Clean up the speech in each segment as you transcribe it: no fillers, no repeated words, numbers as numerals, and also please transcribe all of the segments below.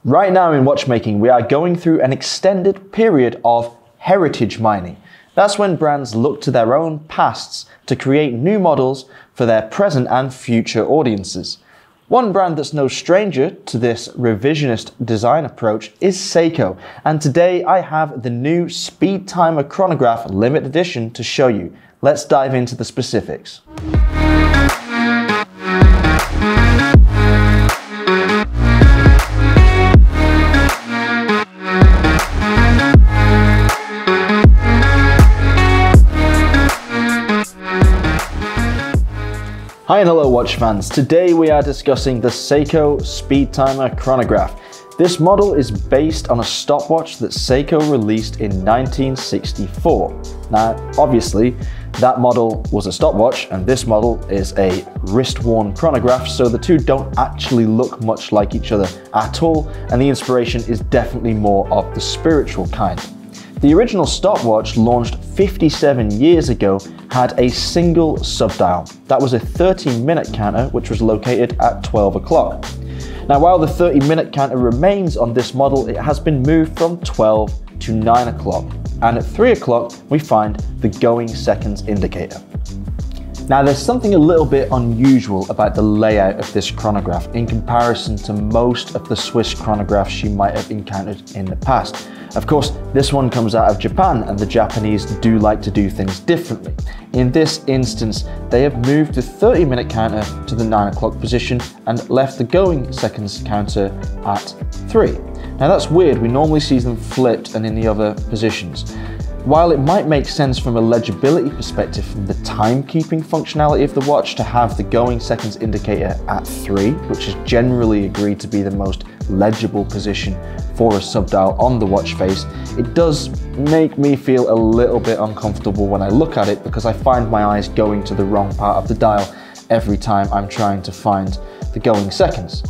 Right now in watchmaking, we are going through an extended period of heritage mining. That's when brands look to their own pasts to create new models for their present and future audiences. One brand that's no stranger to this revisionist design approach is Seiko, and today I have the new Speedtimer Chronograph limited edition to show you. Let's dive into the specifics. Hi and hello watch fans, today we are discussing the Seiko Speedtimer Chronograph. This model is based on a stopwatch that Seiko released in 1964. Now obviously that model was a stopwatch and this model is a wrist-worn chronograph, so the two don't actually look much like each other at all, and the inspiration is definitely more of the spiritual kind. The original stopwatch, launched 57 years ago, had a single subdial. That was a 30-minute counter which was located at 12 o'clock. Now while the 30-minute counter remains on this model, it has been moved from 12 to 9 o'clock. And at 3 o'clock we find the going seconds indicator. Now there's something a little bit unusual about the layout of this chronograph in comparison to most of the Swiss chronographs you might have encountered in the past. Of course, this one comes out of Japan and the Japanese do like to do things differently. In this instance, they have moved the 30-minute counter to the 9 o'clock position and left the going seconds counter at 3. Now that's weird, we normally see them flipped and in the other positions. While it might make sense from a legibility perspective from the timekeeping functionality of the watch to have the going seconds indicator at 3, which is generally agreed to be the most legible position for a subdial on the watch face, it does make me feel a little bit uncomfortable when I look at it because I find my eyes going to the wrong part of the dial every time I'm trying to find the going seconds.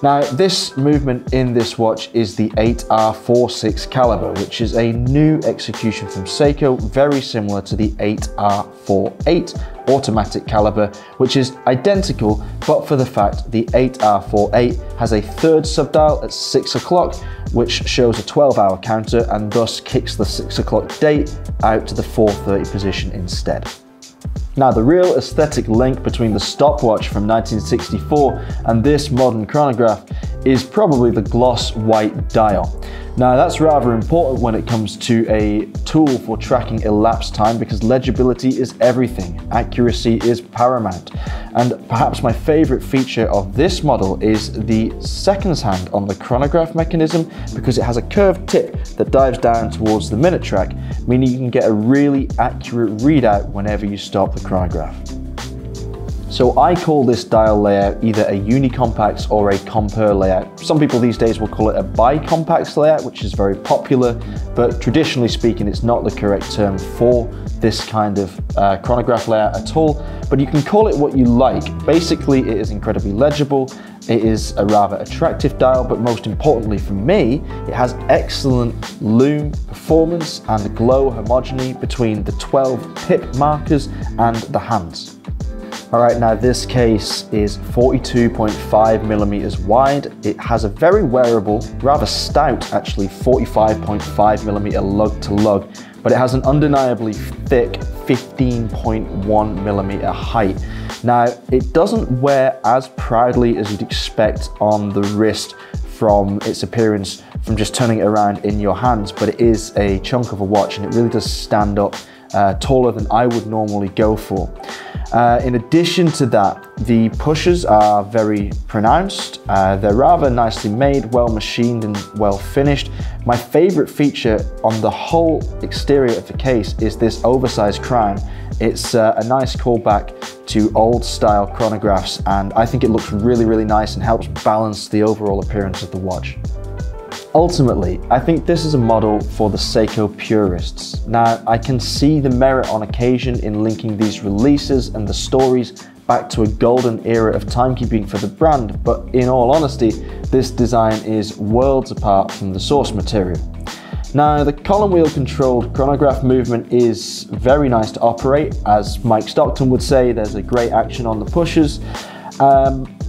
Now this movement in this watch is the 8R46 caliber, which is a new execution from Seiko, very similar to the 8R48 automatic caliber, which is identical, but for the fact the 8R48 has a third subdial at 6 o'clock, which shows a 12-hour counter and thus kicks the 6 o'clock date out to the 4:30 position instead. Now the real aesthetic link between the stopwatch from 1964 and this modern chronograph is probably the gloss white dial. Now that's rather important when it comes to a tool for tracking elapsed time because legibility is everything, accuracy is paramount. And perhaps my favorite feature of this model is the seconds hand on the chronograph mechanism, because it has a curved tip that dives down towards the minute track, meaning you can get a really accurate readout whenever you stop the chronograph. So I call this dial layout either a unicompax or a compare layout. Some people these days will call it a bicompax layout, which is very popular, but traditionally speaking, it's not the correct term for this kind of chronograph layout at all, but you can call it what you like. Basically, it is incredibly legible, it is a rather attractive dial, but most importantly for me, it has excellent lume performance and glow homogeny between the 12 pip markers and the hands. Alright, now this case is 42.5 millimeters wide. It has a very wearable, rather stout actually, 45.5 millimeter lug to lug, but it has an undeniably thick 15.1 millimeter height. Now, it doesn't wear as proudly as you'd expect on the wrist from its appearance from just turning it around in your hands, but it is a chunk of a watch and it really does stand up taller than I would normally go for. In addition to that, the pushers are very pronounced. They're rather nicely made, well machined and well finished. My favorite feature on the whole exterior of the case is this oversized crown. It's a nice callback to old style chronographs, and I think it looks really, really nice and helps balance the overall appearance of the watch. Ultimately, I think this is a model for the Seiko purists. Now, I can see the merit on occasion in linking these releases and the stories back to a golden era of timekeeping for the brand, but in all honesty, this design is worlds apart from the source material. Now, the column wheel controlled chronograph movement is very nice to operate. As Mike Stockton would say, there's a great action on the pushers.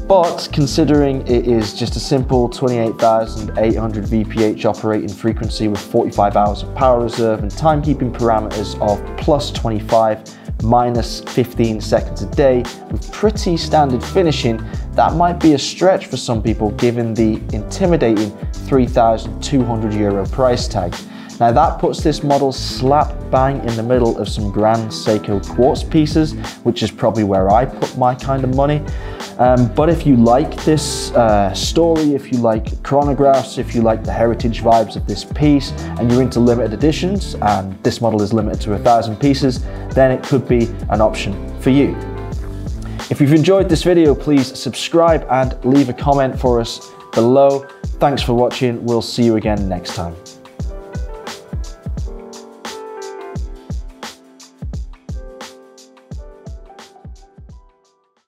But considering it is just a simple 28,800 VPH operating frequency with 45 hours of power reserve and timekeeping parameters of plus 25, minus 15 seconds a day with pretty standard finishing, that might be a stretch for some people given the intimidating €3,200 price tag. Now that puts this model slap bang in the middle of some grand Seiko quartz pieces, which is probably where I put my kind of money. But if you like this story, if you like chronographs, if you like the heritage vibes of this piece, and you're into limited editions, and this model is limited to 1,000 pieces, then it could be an option for you. If you've enjoyed this video, please subscribe and leave a comment for us below. Thanks for watching. We'll see you again next time.